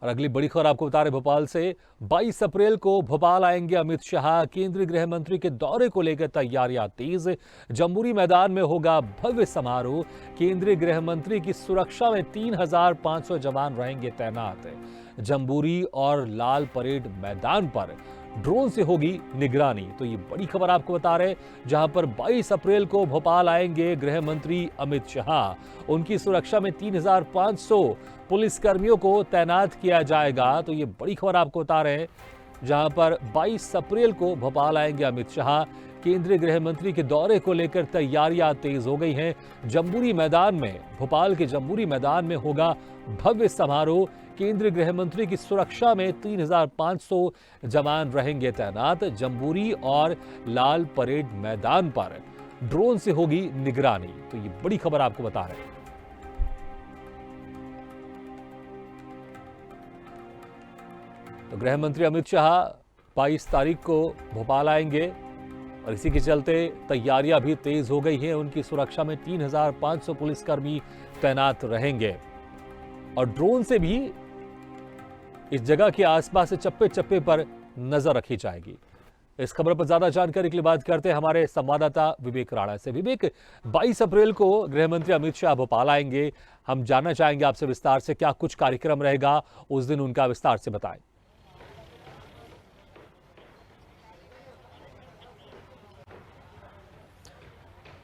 और अगली बड़ी खबर आपको बता रहे भोपाल से। 22 अप्रैल को भोपाल आएंगे अमित शाह। केंद्रीय गृह मंत्री के दौरे को लेकर तैयारियां तेज। जम्बूरी मैदान में होगा भव्य समारोह। केंद्रीय गृह मंत्री की सुरक्षा में 3500 जवान रहेंगे तैनात। जम्बूरी और लाल परेड मैदान पर ड्रोन से होगी निगरानी। तो ये बड़ी खबर आपको बता रहे, जहां पर 22 अप्रैल को भोपाल आएंगे गृह मंत्री अमित शाह। उनकी सुरक्षा में 3500 पुलिसकर्मियों को तैनात किया जाएगा। तो ये बड़ी खबर आपको बता रहे हैं, जहां पर 22 अप्रैल को भोपाल आएंगे अमित शाह। केंद्रीय गृह मंत्री के दौरे को लेकर तैयारियां तेज हो गई हैं। जम्बूरी मैदान में, भोपाल के जम्बूरी मैदान में होगा भव्य समारोह। केंद्रीय गृह मंत्री की सुरक्षा में 3500 जवान रहेंगे तैनात। जम्बूरी और लाल परेड मैदान पर ड्रोन से होगी निगरानी। तो ये बड़ी खबर आपको बता रहे हैं। तो गृह मंत्री अमित शाह 22 तारीख को भोपाल आएंगे और इसी के चलते तैयारियां भी तेज हो गई हैं। उनकी सुरक्षा में 3500 पुलिसकर्मी तैनात रहेंगे और ड्रोन से भी इस जगह के आसपास से चप्पे चप्पे पर नजर रखी जाएगी। इस खबर पर ज्यादा जानकारी के लिए बात करते हैं हमारे संवाददाता विवेक राणा से। विवेक, 22 अप्रैल को गृह मंत्री अमित शाह भोपाल आएंगे। हम जानना चाहेंगे आपसे विस्तार से, क्या कुछ कार्यक्रम रहेगा उस दिन, उनका विस्तार से बताएं।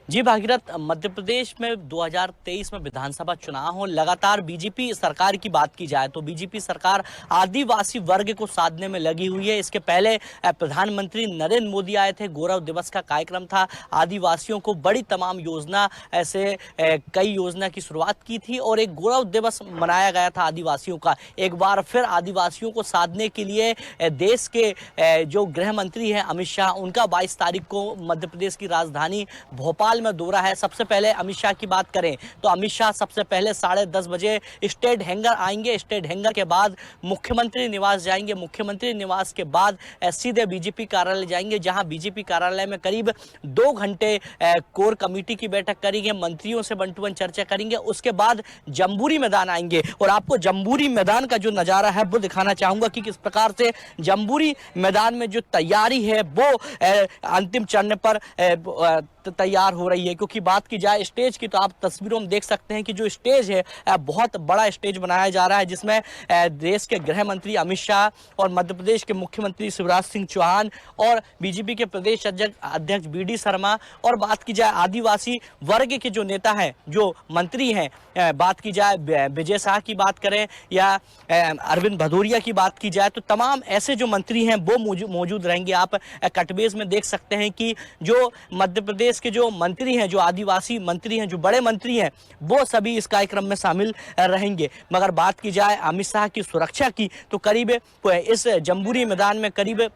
जी भागीरथ, मध्य प्रदेश में 2023 में विधानसभा चुनाव हो, लगातार बीजेपी सरकार की बात की जाए तो बीजेपी सरकार आदिवासी वर्ग को साधने में लगी हुई है। इसके पहले प्रधानमंत्री नरेंद्र मोदी आए थे, गौरव दिवस का कार्यक्रम था, आदिवासियों को बड़ी तमाम योजना ऐसे कई योजना की शुरुआत की थी और एक गौरव दिवस मनाया गया था आदिवासियों का। एक बार फिर आदिवासियों को साधने के लिए देश के जो गृह मंत्री हैं अमित शाह, उनका 22 तारीख को मध्य प्रदेश की राजधानी भोपाल में दौरा है। सबसे पहले अमित शाह की बात करें तो अमित शाह सबसे पहले 10:30 बजे स्टेट हैंगर आएंगे। स्टेट हैंगर के बाद मुख्यमंत्री निवास जाएंगे। मुख्यमंत्री निवास के बाद सीधे बीजेपी कार्यालय जाएंगे, जहां बीजेपी कार्यालय में करीब 2 घंटे कोर कमेटी की बैठक करेंगे, मंत्रियों से वन टू वन चर्चा करेंगे। उसके बाद जम्बूरी मैदान आएंगे और आपको जम्बूरी मैदान का जो नजारा है वो दिखाना चाहूंगा कि किस प्रकार से जम्बूरी मैदान में जो तैयारी है वो अंतिम चरण पर तैयार हो रही है। क्योंकि बात की जाए स्टेज की तो आप तस्वीरों में देख सकते हैं कि जो स्टेज है बहुत बड़ा स्टेज बनाया जा रहा है, जिसमें देश के गृह मंत्री अमित शाह और मध्य प्रदेश के मुख्यमंत्री शिवराज सिंह चौहान और बीजेपी के प्रदेश अध्यक्ष BD शर्मा और बात की जाए आदिवासी वर्ग के जो नेता हैं, जो मंत्री हैं, बात की जाए विजय शाह की बात करें या अरविंद भदौरिया की बात की जाए तो तमाम ऐसे जो मंत्री हैं वो मौजूद रहेंगे। आप कटबेज में देख सकते हैं कि जो मध्य प्रदेश के जो मंत्री हैं, जो आदिवासी मंत्री हैं, जो बड़े मंत्री हैं, वो सभी इस कार्यक्रम में शामिल रहेंगे। मगर बात की जाए अमित शाह की सुरक्षा की तो करीब इस जम्बूरी मैदान में करीब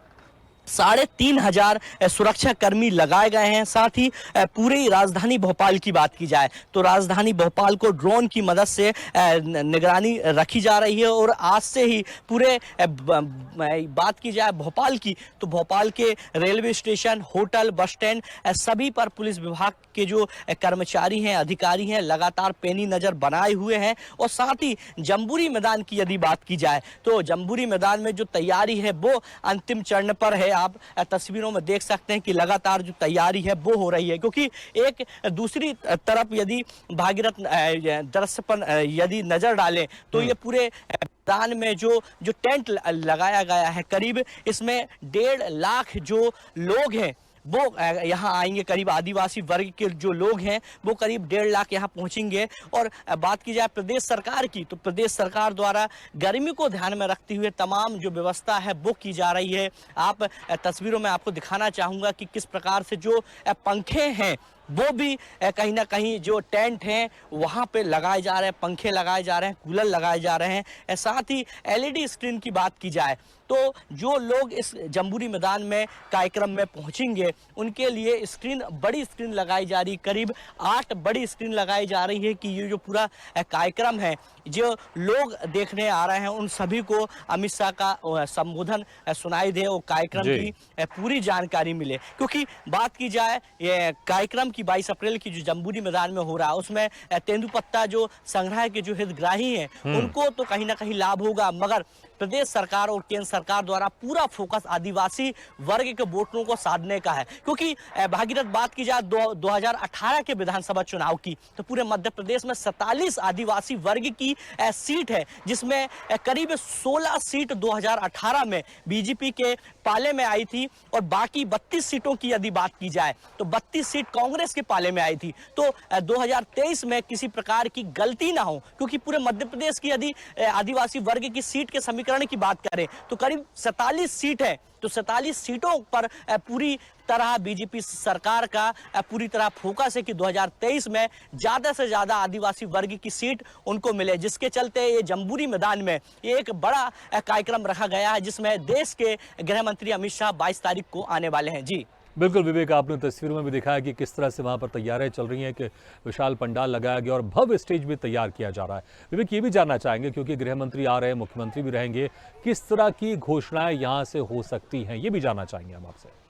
3500 सुरक्षा कर्मी लगाए गए हैं। साथ ही पूरी राजधानी भोपाल की बात की जाए तो राजधानी भोपाल को ड्रोन की मदद से निगरानी रखी जा रही है और आज से ही पूरे बात की जाए भोपाल की तो भोपाल के railway station, hotel, bus stand सभी पर पुलिस विभाग के जो कर्मचारी हैं, अधिकारी हैं, लगातार पैनी नजर बनाए हुए हैं। और साथ ही जम्बूरी मैदान की यदि बात की जाए तो जम्बूरी मैदान में जो तैयारी है वो अंतिम चरण पर है। आप तस्वीरों में देख सकते हैं कि लगातार जो तैयारी है वो हो रही है, क्योंकि एक दूसरी तरफ यदि भागीरथ दृश्य पर यदि नजर डालें तो ये पूरे मैदान में जो टेंट लगाया गया है, करीब इसमें 1.5 लाख जो लोग हैं वो यहाँ आएंगे। करीब आदिवासी वर्ग के जो लोग हैं वो करीब 1.5 लाख यहाँ पहुंचेंगे। और बात की जाए प्रदेश सरकार की तो प्रदेश सरकार द्वारा गर्मी को ध्यान में रखते हुए तमाम जो व्यवस्था है वो की जा रही है। आप तस्वीरों में आपको दिखाना चाहूँगा कि किस प्रकार से जो पंखे हैं वो भी कहीं ना कहीं जो टेंट हैं वहाँ पे लगाए जा रहे हैं, पंखे लगाए जा रहे हैं, कूलर लगाए जा रहे हैं। साथ ही LED स्क्रीन की बात की जाए तो जो लोग इस जम्बूरी मैदान में कार्यक्रम में पहुंचेंगे उनके लिए बड़ी स्क्रीन लगाई जा रही, करीब 8 बड़ी स्क्रीन लगाई जा रही है कि ये जो पूरा कार्यक्रम है, जो लोग देखने आ रहे हैं उन सभी को अमित शाह का संबोधन सुनाई दे और कार्यक्रम की पूरी जानकारी मिले। क्योंकि बात की जाए कार्यक्रम की कि 22 अप्रैल की जो जम्बूरी मैदान में हो रहा है उसमें तेंदुपत्ता जो संग्रह के जो हितग्राही हैं उनको तो कहीं ना कहीं लाभ होगा, मगर प्रदेश सरकार और केंद्र सरकार द्वारा पूरा फोकस आदिवासी वर्ग के वोटरों को साधने का है। क्योंकि भागीरथ बात की जाए 2018 के विधानसभा चुनाव की, तो पूरे मध्य प्रदेश में 47 आदिवासी वर्ग की सीट है, जिसमें करीब 16 सीट 2018 में बीजेपी के पाले में आई थी और बाकी 32 सीटों की यदि बात की जाए तो 32 सीट कांग्रेस के पाले में आई थी। तो 2023 में किसी प्रकार की गलती ना हो, क्योंकि पूरे मध्य प्रदेश की यदि आदिवासी वर्ग की सीट के समीकरण की बात करें तो करीब 47 सीट है, तो 47 सीटों पर पूरी तरह बीजेपी सरकार का पूरी तरह फोकस है कि 2023 में ज्यादा से ज्यादा आदिवासी वर्ग की सीट उनको मिले, जिसके चलते ये जम्बूरी मैदान में एक बड़ा कार्यक्रम रखा गया है, जिसमें देश के गृह मंत्री अमित शाह 22 तारीख को आने वाले हैं। जी बिल्कुल विवेक, आपने तस्वीरों में भी दिखाया कि किस तरह से वहां पर तैयारियां चल रही हैं कि विशाल पंडाल लगाया गया और भव्य स्टेज भी तैयार किया जा रहा है। विवेक, ये भी जानना चाहेंगे क्योंकि गृह मंत्री आ रहे हैं, मुख्यमंत्री भी रहेंगे, किस तरह की घोषणाएं यहां से हो सकती हैं, ये भी जानना चाहेंगे हम आपसे।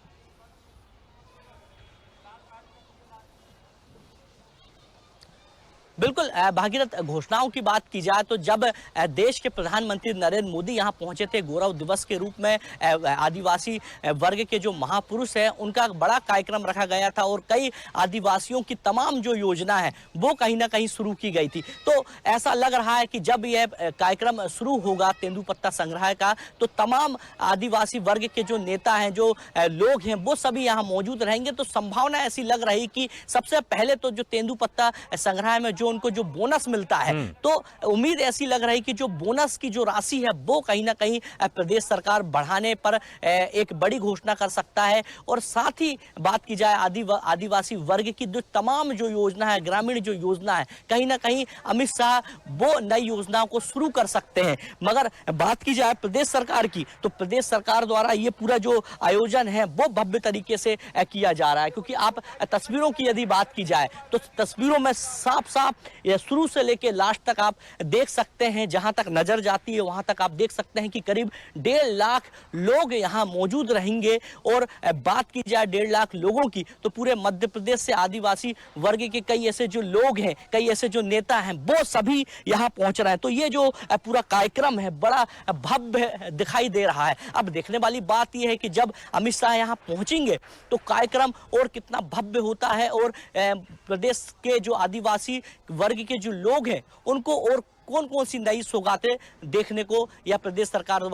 बिल्कुल भागीरथ, घोषणाओं की बात की जाए तो जब देश के प्रधानमंत्री नरेंद्र मोदी यहां पहुंचे थे गौरव दिवस के रूप में, आदिवासी वर्ग के जो महापुरुष हैं उनका बड़ा कार्यक्रम रखा गया था और कई आदिवासियों की तमाम जो योजना है वो कहीं ना कहीं शुरू की गई थी। तो ऐसा लग रहा है कि जब यह कार्यक्रम शुरू होगा तेंदुपत्ता संग्रह का, तो तमाम आदिवासी वर्ग के जो नेता हैं, जो लोग हैं, वो सभी यहाँ मौजूद रहेंगे। तो संभावना ऐसी लग रही कि सबसे पहले तो जो तेंदुपत्ता संग्रह में जो उनको जो बोनस मिलता है, तो उम्मीद ऐसी लग रही कि जो बोनस की जो राशि है वो कहीं ना कहीं प्रदेश सरकार बढ़ाने पर एक बड़ी घोषणा कर सकता है। और साथ ही बात की जाए आदिवासी वर्ग की जो तमाम जो योजना है, ग्रामीण जो योजना है, कहीं ना कहीं अमित शाह वो नई योजनाओं को शुरू कर सकते हैं। मगर बात की जाए प्रदेश सरकार की, तो प्रदेश सरकार द्वारा ये पूरा जो आयोजन है वो भव्य तरीके से किया जा रहा है। क्योंकि आप तस्वीरों की यदि बात की जाए तो तस्वीरों में साफ साफ ये शुरू से लेके लास्ट तक आप देख सकते हैं, जहां तक नजर जाती है वहां तक आप देख सकते हैं कि करीब 1.5 लाख लोग यहां मौजूद रहेंगे। और बात की जाए 1.5 लाख लोगों की, तो पूरे मध्य प्रदेश से आदिवासी वर्ग के कई ऐसे जो लोग हैं, कई ऐसे जो नेता हैं, वो सभी यहां पहुंच रहे हैं। तो ये जो पूरा कार्यक्रम है बड़ा भव्य दिखाई दे रहा है। अब देखने वाली बात यह है कि जब अमित शाह यहां पहुंचेंगे तो कार्यक्रम और कितना भव्य होता है और प्रदेश के जो आदिवासी वर्ग के जो लोग हैं उनको और कौन कौन सी नई सौगातें देखने को या प्रदेश सरकार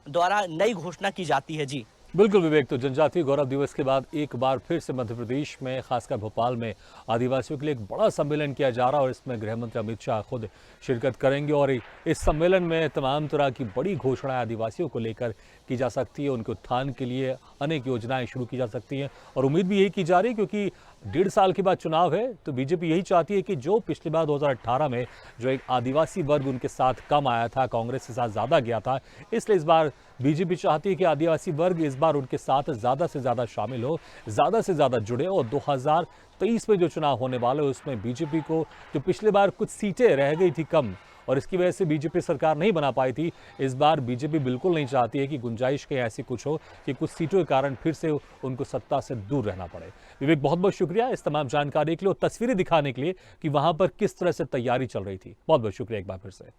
द्वारा नई घोषणा की जाती है। जी बिल्कुल विवेक, तो जनजातीय गौरव दिवस के बाद एक बार फिर से मध्य प्रदेश में, खासकर भोपाल में आदिवासियों के लिए एक बड़ा सम्मेलन किया जा रहा है और इसमें गृह मंत्री अमित शाह खुद शिरकत करेंगे और इस सम्मेलन में तमाम तरह की बड़ी घोषणाएं आदिवासियों को लेकर की जा सकती है। उनके उत्थान के लिए अनेक योजनाएं शुरू की जा सकती हैं और उम्मीद भी यही की जा रही है क्योंकि 1.5 साल के बाद चुनाव है, तो बीजेपी यही चाहती है कि जो पिछली बार 2018 में जो एक आदिवासी वर्ग उनके साथ कम आया था, कांग्रेस के साथ ज़्यादा गया था, इसलिए इस बार बीजेपी चाहती है कि आदिवासी वर्ग इस बार उनके साथ ज़्यादा से ज़्यादा शामिल हो, ज़्यादा से ज़्यादा जुड़े और 2023 में जो चुनाव होने वाले उसमें बीजेपी को जो पिछली बार कुछ सीटें रह गई थी कम और इसकी वजह से बीजेपी सरकार नहीं बना पाई थी, इस बार बीजेपी बिल्कुल नहीं चाहती है कि गुंजाइश कहीं ऐसी कुछ हो कि कुछ सीटों के कारण फिर से उनको सत्ता से दूर रहना पड़े। विवेक, बहुत बहुत शुक्रिया इस तमाम जानकारी के लिए और तस्वीरें दिखाने के लिए कि वहां पर किस तरह से तैयारी चल रही थी। बहुत बहुत शुक्रिया एक बार फिर से।